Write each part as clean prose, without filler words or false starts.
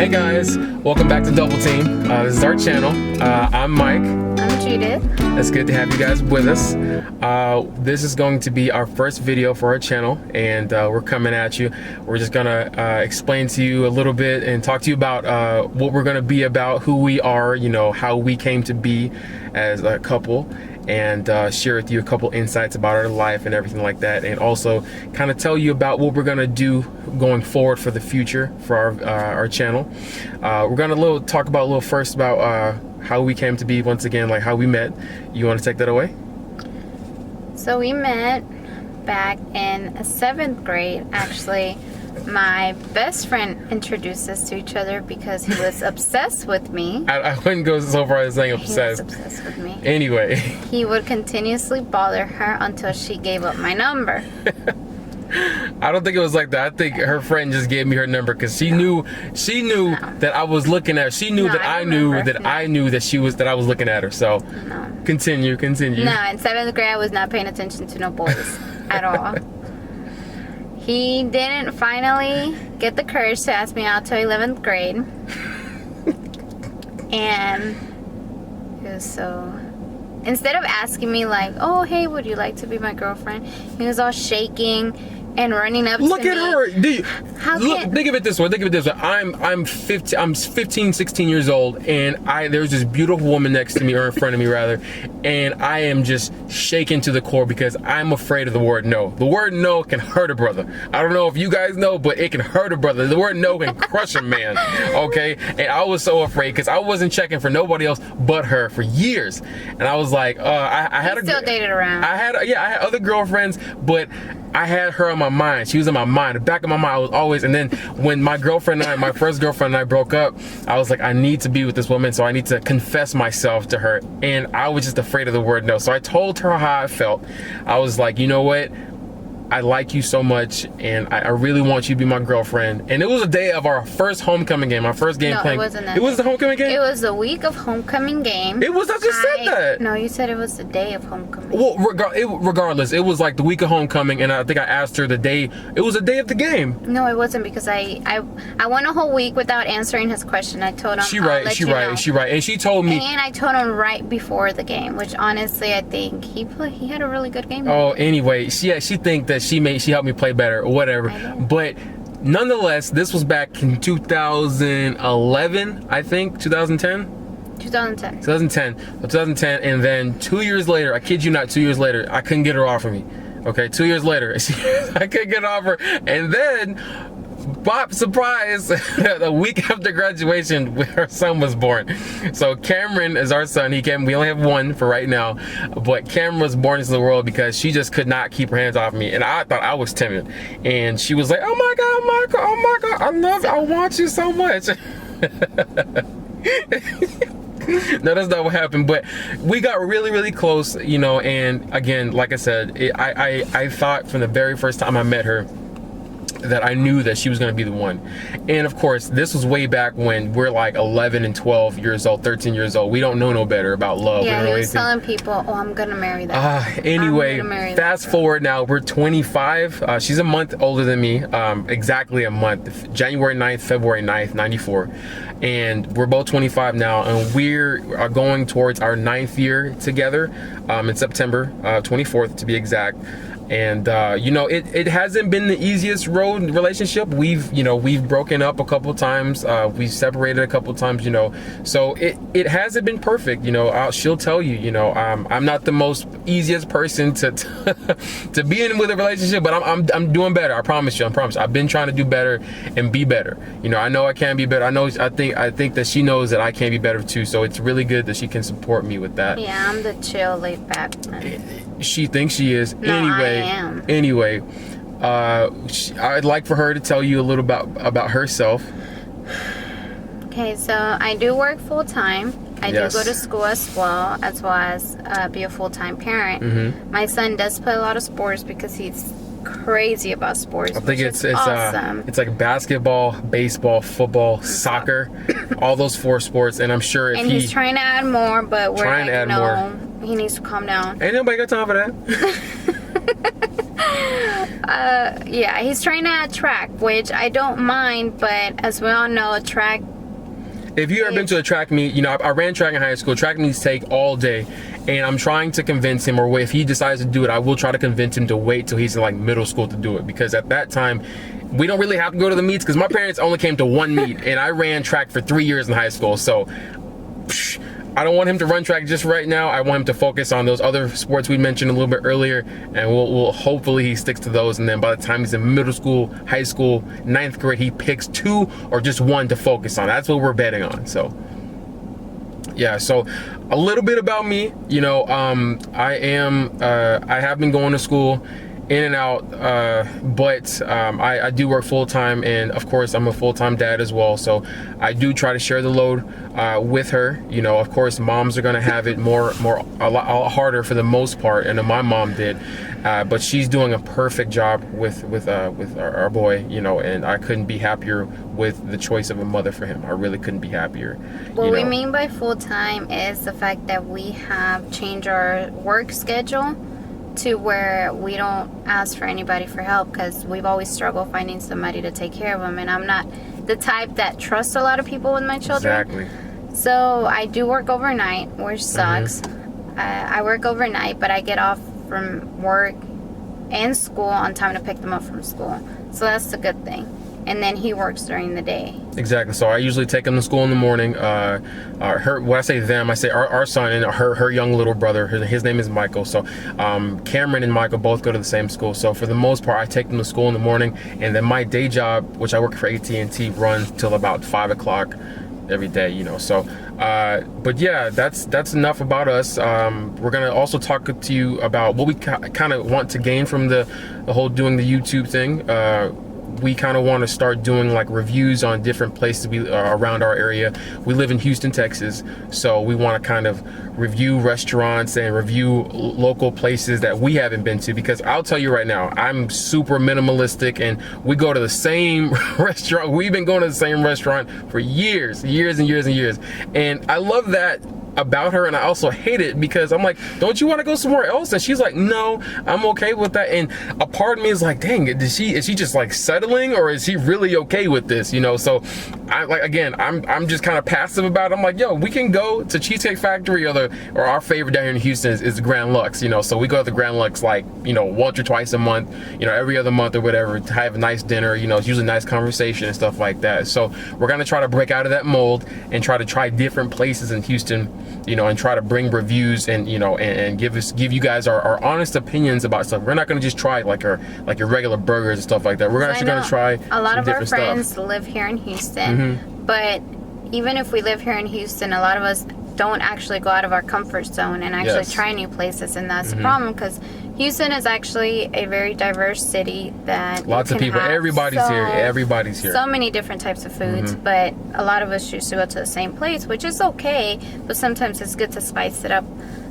Hey guys, welcome back to Double Team. This is our channel. I'm Mike. I'm Judith. It's good to have you guys with us. This is going to be our first video for our channel, and we're coming at you. We're just gonna explain to you a little bit and talk to you about what we're gonna be about, who we are, you know, how we came to be as a couple, and share with you a couple insights about our life and everything like that, and also kind of tell you about what we're gonna do going forward for the future for our channel. We're gonna talk about a little first about how we came to be, once again, like how we met. You want to take that away? So we met back in 7th grade. Actually, my best friend introduced us to each other because he was obsessed with me. I wouldn't go so far as saying He was obsessed. obsessed with me. Anyway. He would continuously bother her until she gave up my number. I don't think it was like that. I think her friend just gave me her number because she knew that I was looking at her. She knew that I knew that I knew that I was looking at her. So continue. No, in 7th grade I was not paying attention to no boys at all. He didn't finally get the courage to ask me out till 11th grade. And it was so... Instead of asking me like, oh, hey, would you like to be my girlfriend? He was all shaking and running up to me. Look at her. Think of it this way. I'm 15, 16 years old, and there's this beautiful woman next to me, or in front of me rather, and I am just shaken to the core because I'm afraid of the word no. The word no can hurt a brother. I don't know if you guys know, but it can hurt a brother. The word no can crush a man. Okay? And I was so afraid because I wasn't checking for nobody else but her for years. And I was like, I had still dated around. I had other girlfriends, but I had her on my mind. She was in my mind. The back of my mind, I was always. And then when my first girlfriend and I broke up, I was like, I need to be with this woman, so I need to confess myself to her. And I was just afraid of the word no. So I told her how I felt. I was like, you know what? I like you so much, and I really want you to be my girlfriend. And it was a day of our first homecoming game, our first game playing. No, it wasn't that. It was the homecoming game? It was the week of homecoming game. It was, I just said that. No, you said it was the day of homecoming. Well, regardless, it was like the week of homecoming, and I think I asked her the day. It was the day of the game. No, it wasn't, because I went a whole week without answering his question. I told him She right, and she told me. And I told him right before the game, which honestly I think he had a really good game. Oh, anyway, she think that she helped me play better or whatever. But nonetheless, this was back in 2011, I think, 2010. 2010, and then 2 years later, I kid you not, 2 years later, I couldn't get her off of me. Okay, 2 years later, I couldn't get her off her, and then, pop surprise, a week after graduation, her son was born. So Cameron is our son. We only have one for right now, but Cameron was born into the world because she just could not keep her hands off me, and I thought I was timid, and she was like, oh my god, Michael, oh my god, I want you so much. No, that's not what happened, but we got really close, you know. And again, like I said, I thought from the very first time I met her that I knew that she was going to be the one. And of course, this was way back when we're like 11 and 12 years old, 13 years old. We don't know no better about love. Yeah, he was telling people, oh, I'm gonna marry that. Anyway, fast forward now, we're 25. She's a month older than me, exactly a month. January 9th, February 9th, 94. And we're both 25 now, and we are going towards our 9th year together in September 24th to be exact. And you know, it hasn't been the easiest road relationship. We've broken up a couple times, we've separated a couple times, you know, so it hasn't been perfect, you know. She'll tell you, you know, I'm not the most easiest person to to be in with a relationship, but I'm doing better. I promise you. I've been trying to do better and be better. You know, I know I can be better. I think that she knows that I can be better too. So it's really good that she can support me with that. Yeah, I'm the chill, laid back one. She thinks she is. No, I am. Anyway, I'd like for her to tell you a little about herself. Okay, so I do work full time. I do go to school as well as be a full-time parent. My son does play a lot of sports because he's crazy about sports. I think it's awesome. It's like basketball, baseball, football, soccer, all those 4 sports. And I'm sure if he's trying to add more, but we're trying to add more. He needs to calm down. Ain't nobody got time for that. Yeah, he's trying to track, which I don't mind, but as we all know, track. If you ever been to a track meet, you know, I ran track in high school. Track meets take all day, and I'm trying to convince him, or if he decides to do it, I will try to convince him to wait till he's in like middle school to do it, because at that time, we don't really have to go to the meets, because my parents only came to one meet, and I ran track for 3 years in high school, so I don't want him to run track just right now. I want him to focus on those other sports we mentioned a little bit earlier, and we'll hopefully he sticks to those, and then by the time he's in middle school, high school, 9th grade, he picks 2 or just 1 to focus on. That's what we're betting on. So yeah, so a little bit about me, you know, I have been going to school in and out, but I do work full-time, and of course I'm a full-time dad as well, so I do try to share the load with her. You know, of course moms are gonna have it a lot harder for the most part, and my mom did, but she's doing a perfect job with our boy, you know, and I couldn't be happier with the choice of a mother for him. I really couldn't be happier. What we mean by full-time is the fact that we have changed our work schedule to where we don't ask for anybody for help, because we've always struggled finding somebody to take care of them, and I'm not the type that trusts a lot of people with my children. Exactly. So I do work overnight, which sucks. I work overnight, but I get off from work and school on time to pick them up from school, so that's a good thing. And then he works during the day. Exactly. So I usually take him to school in the morning. When I say them, I say our son and her young little brother. His name is Michael. So Cameron and Michael both go to the same school. So for the most part, I take them to school in the morning, and then my day job, which I work for AT&T, runs till about 5 o'clock every day. You know. So, but yeah, that's enough about us. We're gonna also talk to you about what we kind of want to gain from the whole doing the YouTube thing. We kind of want to start doing like reviews on different places around our area. We live in Houston, Texas, so we want to kind of review restaurants and review local places that we haven't been to, because I'll tell you right now, I'm super minimalistic, and we go to the same restaurant. We've been going to the same restaurant for years and years and years, and I love that about her, and I also hate it, because I'm like, don't you want to go somewhere else? And she's like, no, I'm okay with that. And a part of me is like, dang, is she just like settling, or is she really okay with this, you know? So I like, again, I'm just kind of passive about it. I'm like, yo, we can go to Cheesecake Factory, or our favorite down here in Houston is the Grand Lux, you know. So we go to the Grand Lux like, you know, once or twice a month, you know, every other month or whatever, to have a nice dinner, you know. It's usually nice conversation and stuff like that. So we're gonna try to break out of that mold and try to try different places in Houston, you know, and try to bring reviews and, you know, and give you guys our honest opinions about stuff. We're not going to just try like your regular burgers and stuff like that. We're actually going to try a lot of our friends live here in Houston, but even if we live here in Houston, a lot of us don't actually go out of our comfort zone and actually try new places, and that's the problem, because Houston is actually a very diverse city that lots of people, everybody's here. So many different types of foods, but a lot of us choose to go to the same place, which is okay, but sometimes it's good to spice it up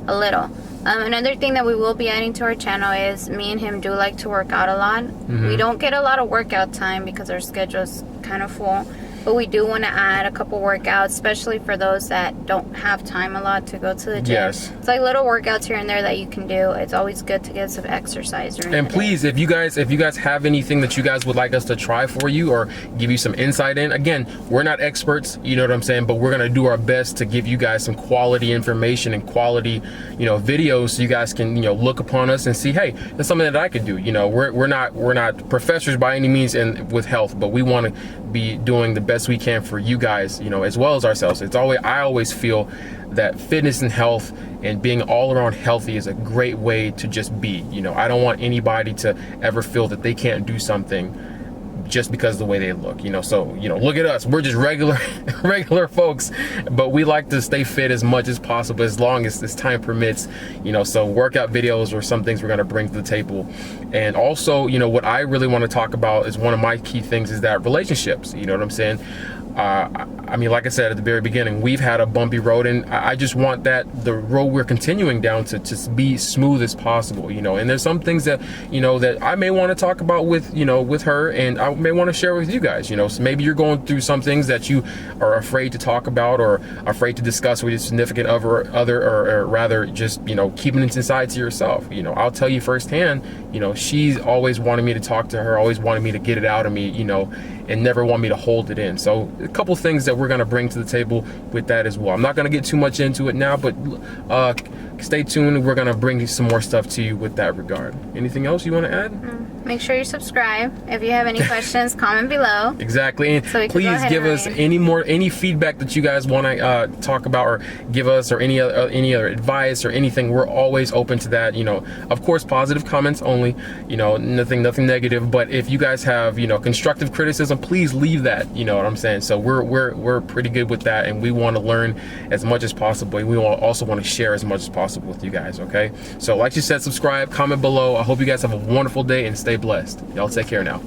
a little. Another thing that we will be adding to our channel is me and him do like to work out a lot. We don't get a lot of workout time because our schedule is kind of full, but we do want to add a couple workouts, especially for those that don't have time a lot to go to the gym. Yes. It's like little workouts here and there that you can do. It's always good to get some exercise during And the please, day. if you guys have anything that you guys would like us to try for you or give you some insight in, again, we're not experts, you know what I'm saying, but we're gonna do our best to give you guys some quality information and quality, you know, videos, so you guys can, you know, look upon us and see, hey, that's something that I could do. You know, we're not professors by any means with health, but we want to be doing the best we can for you guys, you know, as well as ourselves. I always feel that fitness and health and being all around healthy is a great way to just be. You know, I don't want anybody to ever feel that they can't do something just because of the way they look, you know. So, you know, look at us, we're just regular folks, but we like to stay fit as much as possible, as long as this time permits, you know. So workout videos are some things we're going to bring to the table. And also, you know, what I really want to talk about is one of my key things is that relationships, you know what I'm saying. I mean, like I said at the very beginning, we've had a bumpy road, and I just want that the road we're continuing down to be smooth as possible, you know. And there's some things that, you know, that I may want to talk about with, you know, with her, and may want to share with you guys. So maybe you're going through some things that you are afraid to talk about or afraid to discuss with your significant other, or rather just, keeping it inside to yourself. I'll tell you firsthand, she's always wanted me to talk to her, always wanted me to get it out of me, and never want me to hold it in. So a couple things that we're going to bring to the table with that as well. I'm not going to get too much into it now, but stay tuned. We're going to bring some more stuff to you with that regard. Anything else you want to add? Make sure you subscribe. If you have any questions, comment below. Exactly. And so please give us any feedback that you guys want to talk about or give us, or any other advice or anything. We're always open to that. Of course, positive comments only, nothing negative. But if you guys have, constructive criticism, please leave that. You know what I'm saying? So we're pretty good with that, and we want to learn as much as possible. And we also want to share as much as possible with you guys. Okay? So like you said, subscribe, comment below. I hope you guys have a wonderful day and stay blessed. Y'all take care now.